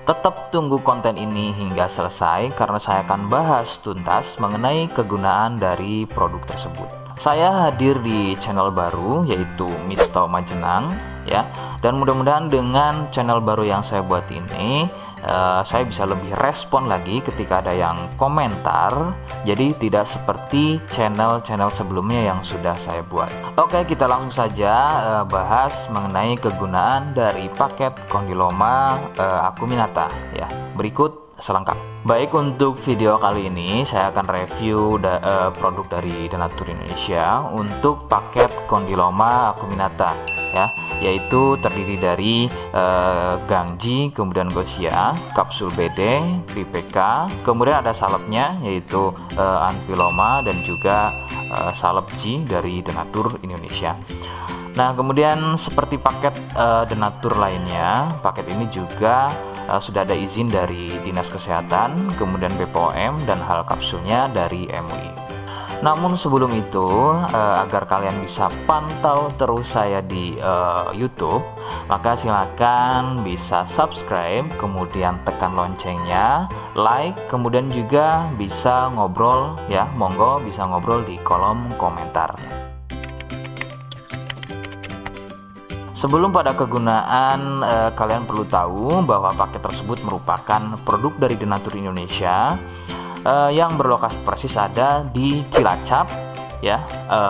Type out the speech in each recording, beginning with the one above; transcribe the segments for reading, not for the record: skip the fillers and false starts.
Tetap tunggu konten ini hingga selesai karena saya akan bahas tuntas mengenai kegunaan dari produk tersebut. Saya hadir di channel baru yaitu Misto Majenang ya, dan mudah-mudahan dengan channel baru yang saya buat ini saya bisa lebih respon lagi ketika ada yang komentar, jadi tidak seperti channel-channel sebelumnya yang sudah saya buat. Oke, kita langsung saja bahas mengenai kegunaan dari paket Condyloma acuminata ya. Berikut selengkap. Baik, untuk video kali ini saya akan review produk dari Denatur Indonesia untuk paket Condyloma acuminata ya, yaitu terdiri dari Gangji, kemudian Gosia, kapsul BD, BPK, kemudian ada salepnya yaitu Anpiloma dan juga salep G dari Denatur Indonesia. Nah, kemudian seperti paket Denatur lainnya, paket ini juga sudah ada izin dari Dinas Kesehatan, kemudian BPOM, dan hal kapsulnya dari MUI. Namun sebelum itu, agar kalian bisa pantau terus saya di YouTube, maka silakan bisa subscribe, kemudian tekan loncengnya, like, kemudian juga bisa ngobrol ya, monggo bisa ngobrol di kolom komentar. Sebelum pada kegunaan, kalian perlu tahu bahwa paket tersebut merupakan produk dari Denatur Indonesia yang berlokasi persis ada di Cilacap ya,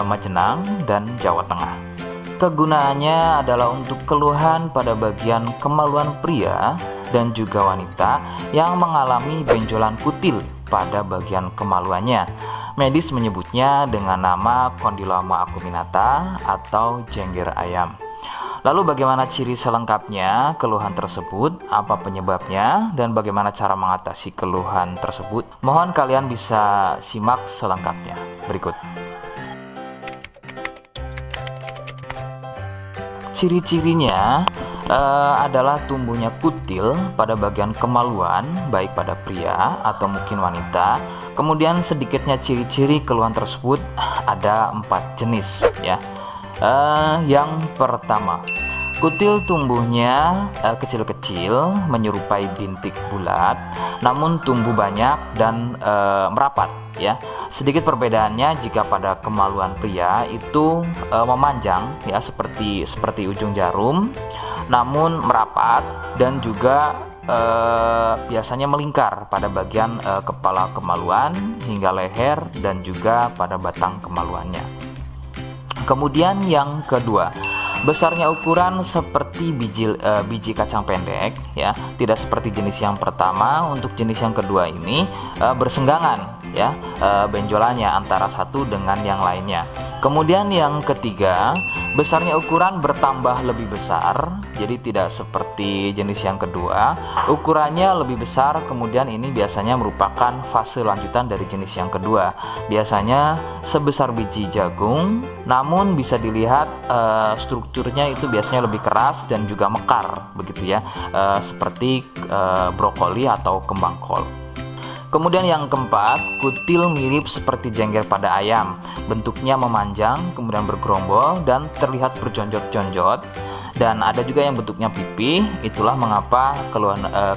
Majenang dan Jawa Tengah. Kegunaannya adalah untuk keluhan pada bagian kemaluan pria dan juga wanita yang mengalami benjolan kutil pada bagian kemaluannya. Medis menyebutnya dengan nama Condyloma acuminata atau jengger ayam. Lalu bagaimana ciri selengkapnya keluhan tersebut, apa penyebabnya, dan bagaimana cara mengatasi keluhan tersebut? Mohon kalian bisa simak selengkapnya berikut. Ciri-cirinya adalah tumbuhnya kutil pada bagian kemaluan, baik pada pria atau mungkin wanita. Kemudian sedikitnya ciri-ciri keluhan tersebut ada 4 jenis ya. Yang pertama, kutil tumbuhnya kecil-kecil menyerupai bintik bulat, namun tumbuh banyak dan merapat ya. Sedikit perbedaannya jika pada kemaluan pria itu memanjang ya, seperti ujung jarum, namun merapat dan juga biasanya melingkar pada bagian kepala kemaluan hingga leher dan juga pada batang kemaluannya. Kemudian yang kedua, besarnya ukuran seperti biji kacang pendek ya, tidak seperti jenis yang pertama. Untuk jenis yang kedua ini bersenggangan ya, benjolannya antara satu dengan yang lainnya. Kemudian yang ketiga, besarnya ukuran bertambah lebih besar, jadi tidak seperti jenis yang kedua, ukurannya lebih besar. Kemudian ini biasanya merupakan fase lanjutan dari jenis yang kedua, biasanya sebesar biji jagung, namun bisa dilihat strukturnya itu biasanya lebih keras dan juga mekar begitu ya, seperti brokoli atau kembang kol. Kemudian yang keempat, kutil mirip seperti jengger pada ayam, bentuknya memanjang, kemudian bergerombol dan terlihat berjonjot-jonjot, dan ada juga yang bentuknya pipih. Itulah mengapa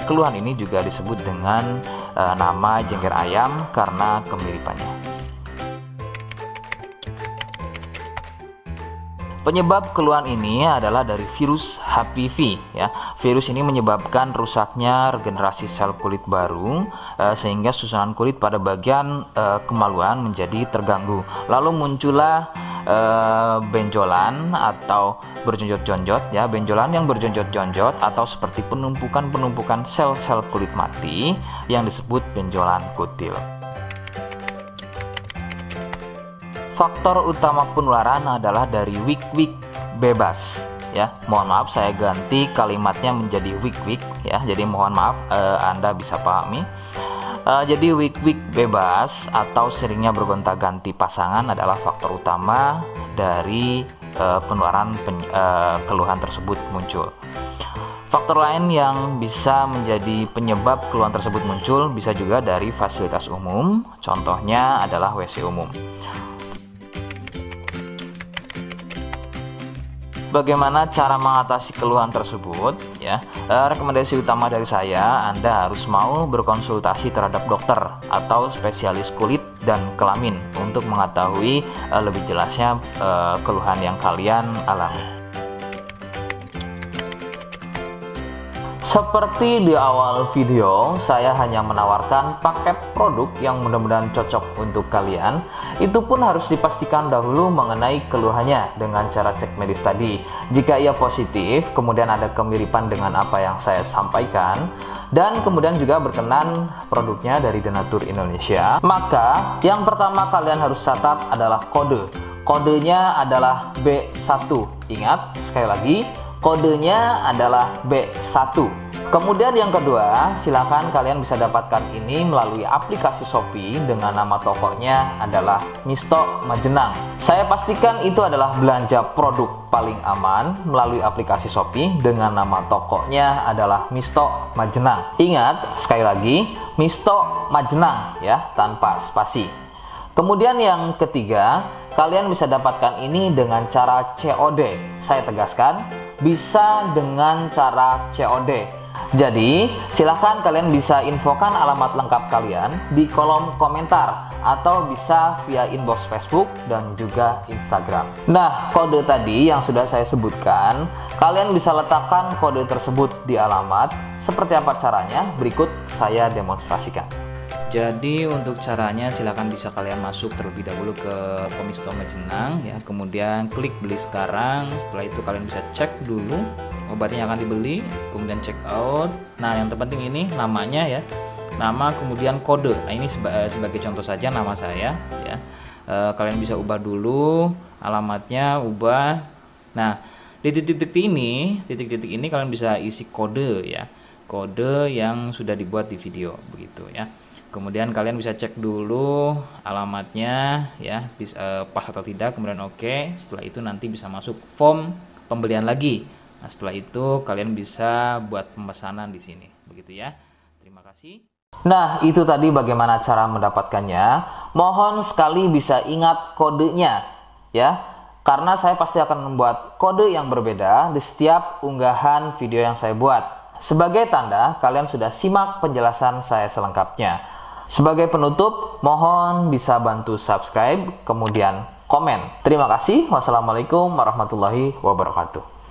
keluhan ini juga disebut dengan nama jengger ayam karena kemiripannya. Penyebab keluhan ini adalah dari virus HPV ya. Virus ini menyebabkan rusaknya regenerasi sel kulit baru sehingga susunan kulit pada bagian kemaluan menjadi terganggu. Lalu muncullah benjolan atau berjonjot-jonjot ya, benjolan yang berjonjot-jonjot atau seperti penumpukan sel-sel kulit mati yang disebut benjolan kutil. Faktor utama penularan adalah dari wik-wik bebas ya. Mohon maaf saya ganti kalimatnya menjadi wik-wik ya. Jadi mohon maaf Anda bisa pahami. Jadi wik-wik bebas atau seringnya bergonta-ganti pasangan adalah faktor utama dari penularan keluhan tersebut muncul. Faktor lain yang bisa menjadi penyebab keluhan tersebut muncul bisa juga dari fasilitas umum. Contohnya adalah WC umum. bagaimana cara mengatasi keluhan tersebut ya. Rekomendasi utama dari saya, Anda harus mau berkonsultasi terhadap dokter atau spesialis kulit dan kelamin untuk mengetahui lebih jelasnya keluhan yang kalian alami. Seperti di awal video, saya hanya menawarkan paket produk yang mudah-mudahan cocok untuk kalian. Itu pun harus dipastikan dahulu mengenai keluhannya dengan cara cek medis tadi. Jika ia positif, kemudian ada kemiripan dengan apa yang saya sampaikan, dan kemudian juga berkenan produknya dari Denatur Indonesia, maka yang pertama kalian harus catat adalah kode. Kodenya adalah B1. Ingat, sekali lagi, kodenya adalah B1. Kemudian yang kedua, silakan kalian bisa dapatkan ini melalui aplikasi Shopee dengan nama tokonya adalah Misto Majenang. Saya pastikan itu adalah belanja produk paling aman melalui aplikasi Shopee dengan nama tokonya adalah Misto Majenang. Ingat, sekali lagi, Misto Majenang ya, tanpa spasi. Kemudian yang ketiga, kalian bisa dapatkan ini dengan cara COD. Saya tegaskan, bisa dengan cara COD. Jadi, silahkan kalian bisa infokan alamat lengkap kalian di kolom komentar atau bisa via inbox Facebook dan juga Instagram. Nah, kode tadi yang sudah saya sebutkan, kalian bisa letakkan kode tersebut di alamat. Seperti apa caranya? Berikut saya demonstrasikan. Jadi untuk caranya silahkan bisa kalian masuk terlebih dahulu ke Misto Majenang ya, kemudian klik beli sekarang. Setelah itu kalian bisa cek dulu obatnya yang akan dibeli, kemudian check out. Nah yang terpenting ini namanya ya, nama kemudian kode. Nah ini sebagai contoh saja nama saya ya. Kalian bisa ubah dulu alamatnya, ubah. Nah di titik-titik ini kalian bisa isi kode ya, kode yang sudah dibuat di video begitu ya. Kemudian kalian bisa cek dulu alamatnya ya, pas atau tidak, kemudian oke. Setelah itu nanti bisa masuk form pembelian lagi. Nah, setelah itu kalian bisa buat pemesanan di sini. Begitu ya. Terima kasih. Nah, itu tadi bagaimana cara mendapatkannya. Mohon sekali bisa ingat kodenya ya. Karena saya pasti akan membuat kode yang berbeda di setiap unggahan video yang saya buat. Sebagai tanda kalian sudah simak penjelasan saya selengkapnya. Sebagai penutup, mohon bisa bantu subscribe, kemudian komen. Terima kasih. Wassalamualaikum warahmatullahi wabarakatuh.